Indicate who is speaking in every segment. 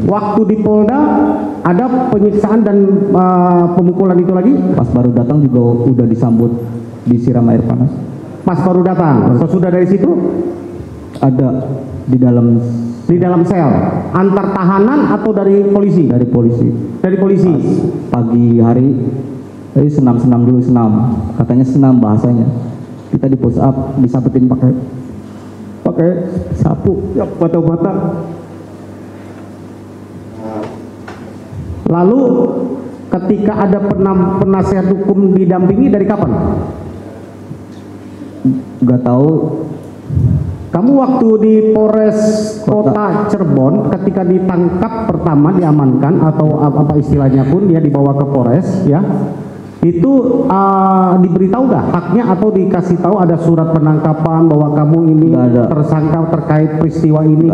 Speaker 1: Waktu di Polda ada penyiksaan dan pemukulan itu lagi?
Speaker 2: Pas baru datang juga udah disambut, disiram air panas.
Speaker 1: Pas baru datang. Sesudah dari situ
Speaker 2: ada di dalam
Speaker 1: sel antar tahanan atau dari polisi?
Speaker 2: Dari polisi.
Speaker 1: Dari polisi.
Speaker 2: Pagi hari senam dulu, katanya senam bahasanya. Kita di push up disabetin pakai sapu ya, bata-bata. Lalu ketika ada penasihat hukum didampingi dari kapan? Nggak tahu.
Speaker 1: Kamu waktu di Polres Kota Cirebon ketika ditangkap pertama, diamankan atau apa istilahnya pun, dia dibawa ke Polres ya, itu diberitahu nggak haknya atau dikasih tahu ada surat penangkapan bahwa kamu ini tersangka terkait peristiwa ini?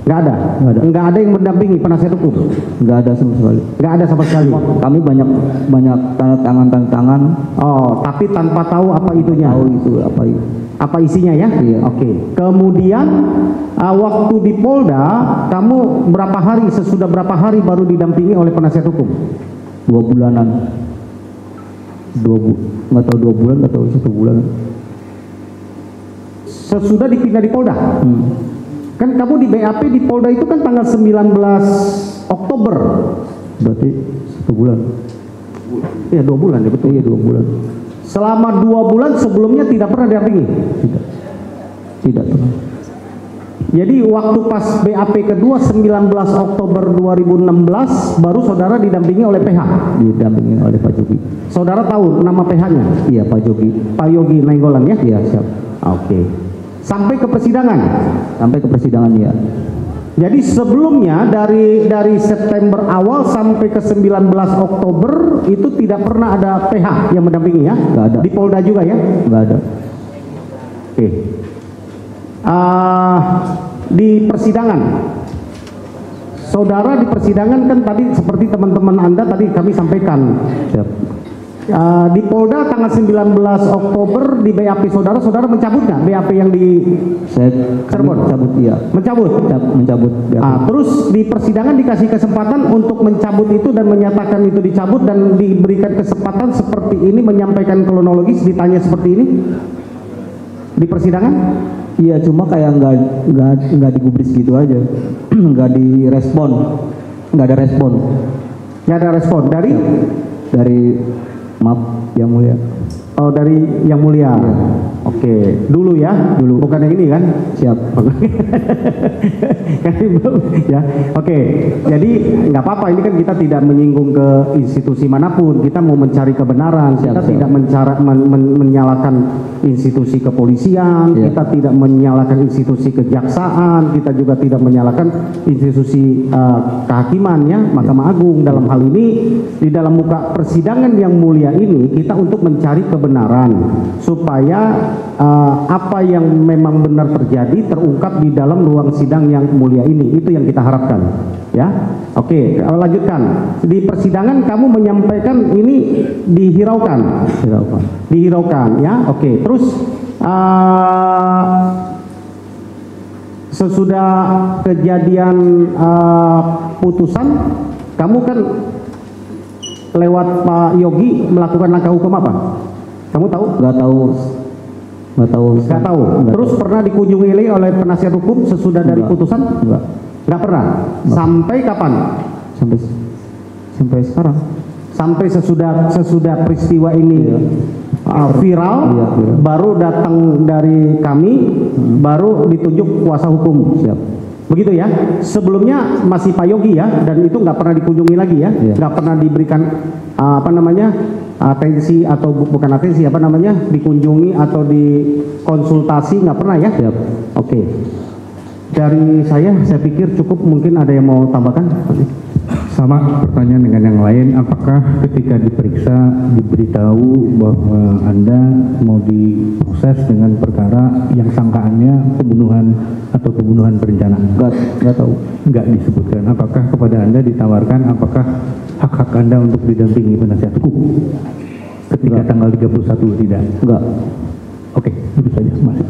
Speaker 1: Nggak ada yang mendampingi penasihat hukum? Nggak ada sama sekali.
Speaker 2: Kami banyak tanda tangan.
Speaker 1: Oh, tapi tanpa tahu apa itunya?
Speaker 2: Tahu itu
Speaker 1: apa isinya ya?
Speaker 2: Iya.
Speaker 1: Oke. Kemudian waktu di Polda kamu sesudah berapa hari baru didampingi oleh penasihat hukum?
Speaker 2: 2 bulanan. Nggak tahu 2 bulan atau 1 bulan.
Speaker 1: Sesudah dipindah di Polda? Kan kamu di BAP di Polda itu kan tanggal 19 Oktober.
Speaker 2: Berarti 1 bulan.
Speaker 1: Iya 2 bulan ya, betul.
Speaker 2: Iya 2 bulan.
Speaker 1: Selama 2 bulan sebelumnya tidak pernah didampingi?
Speaker 2: Tidak pernah.
Speaker 1: Jadi waktu pas BAP kedua 19 Oktober 2016 baru saudara didampingi oleh PH?
Speaker 2: Didampingi oleh Pak Jogi.
Speaker 1: Saudara tahu nama PH-nya?
Speaker 2: Iya, Pak Jogi.
Speaker 1: Pak Yogi Nainggolan ya?
Speaker 2: Iya, siap.
Speaker 1: Oke. Sampai ke persidangan?
Speaker 2: Sampai ke persidangan ya.
Speaker 1: Jadi sebelumnya dari September awal sampai ke 19 Oktober itu tidak pernah ada PH yang mendampingi ya?
Speaker 2: Nggak ada.
Speaker 1: Di Polda juga ya?
Speaker 2: Nggak ada.
Speaker 1: Oke. Di persidangan, saudara di persidangan kan tadi seperti teman-teman Anda tadi kami sampaikan.
Speaker 2: Siap.
Speaker 1: Di Polda tanggal 19 Oktober di BAP saudara mencabut nggak BAP yang di Cirebon?
Speaker 2: Mencabut, iya.
Speaker 1: Mencabut? Terus di persidangan dikasih kesempatan untuk mencabut itu dan menyatakan itu dicabut dan diberikan kesempatan seperti ini menyampaikan kronologis, ditanya seperti ini di persidangan?
Speaker 2: Iya, cuma kayak nggak digubris gitu aja. Nggak direspon. Nggak ada respon.
Speaker 1: Nggak ada respon
Speaker 2: dari maaf Yang Mulia.
Speaker 1: Oh, dari Yang Mulia.
Speaker 2: Iya.
Speaker 1: Oke, dulu ya, bukan yang ini kan?
Speaker 2: Siap.
Speaker 1: Ya, oke. Jadi nggak apa-apa, ini kan kita tidak menyinggung ke institusi manapun. Kita mau mencari kebenaran. Kita tidak menyalahkan institusi kepolisian. Kita tidak menyalahkan institusi kejaksaan. Kita juga tidak menyalahkan institusi kehakiman ya, Mahkamah Agung. Dalam hal ini di dalam muka persidangan yang mulia ini kita untuk mencari kebenaran supaya apa yang memang benar terjadi terungkap di dalam ruang sidang yang mulia ini. Itu yang kita harapkan ya. Oke, lanjutkan. Di persidangan kamu menyampaikan ini dihiraukan ya. Oke, terus sesudah kejadian putusan kamu kan lewat Pak Yogi melakukan langkah hukum apa? Kamu tahu?
Speaker 2: Nggak tahu.
Speaker 1: Terus pernah dikunjungi oleh penasihat hukum sesudah dari putusan? Nggak pernah. Sampai kapan?
Speaker 2: Sampai sekarang.
Speaker 1: Sampai sesudah peristiwa ini viral, baru datang dari kami, baru ditunjuk kuasa hukum.
Speaker 2: Siap.
Speaker 1: Begitu ya. Sebelumnya masih Pak Yogi ya, dan itu nggak pernah dikunjungi lagi ya, nggak pernah diberikan atensi atau bukan atensi dikunjungi atau dikonsultasi, nggak pernah ya.
Speaker 2: Siap.
Speaker 1: Oke. Dari saya pikir cukup. Mungkin ada yang mau tambahkan?
Speaker 3: Sama pertanyaan dengan yang lain, apakah ketika diperiksa diberitahu bahwa Anda mau diproses dengan perkara yang sangkaannya pembunuhan atau pembunuhan berencana?
Speaker 2: Nggak tahu.
Speaker 3: Nggak disebutkan. Apakah kepada Anda ditawarkan apakah hak-hak Anda untuk didampingi penasihat hukum ketika tanggal 31 tidak?
Speaker 2: Enggak.
Speaker 3: Oke, itu saja Mas.